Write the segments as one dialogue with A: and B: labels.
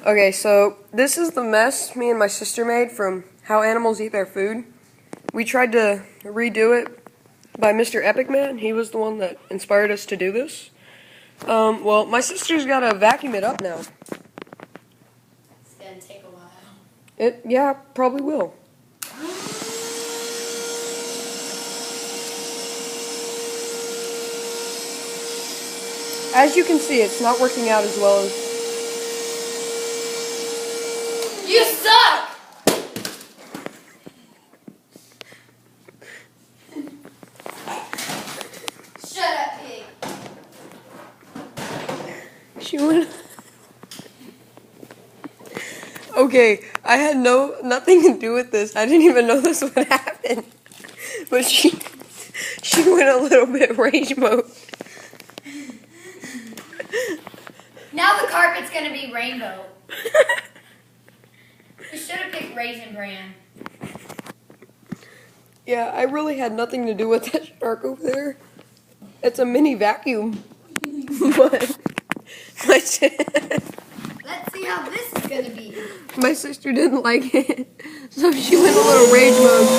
A: Okay, so this is the mess me and my sister made from How Animals Eat Their Food. We tried to redo it by Mr. Epic Man. He was the one that inspired us to do this. Well, my sister's got to vacuum it up now.
B: It's gonna take a while.
A: Yeah, probably will. As you can see, it's not working out as well as...
B: You suck! Shut up, pig.
A: She went... Okay, I had nothing to do with this. I didn't even know this would happen. But she went a little bit rage mode.
B: Now the carpet's gonna be rainbow. You should have picked Raisin Bran.
A: Yeah, I really had nothing to do with that shark over there. It's a mini vacuum. But
B: Let's see how this is gonna be.
A: my sister didn't like it. So she went a little rage mode.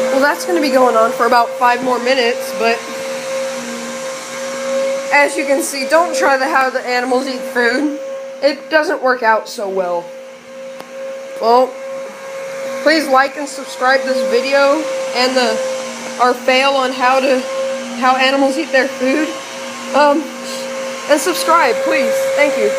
A: Well, that's going to be going on for about 5 more minutes, but as you can see, don't try How the Animals Eat Food. It doesn't work out so well. Well, please like and subscribe this video and our fail on how animals eat their food. And subscribe, please. Thank you.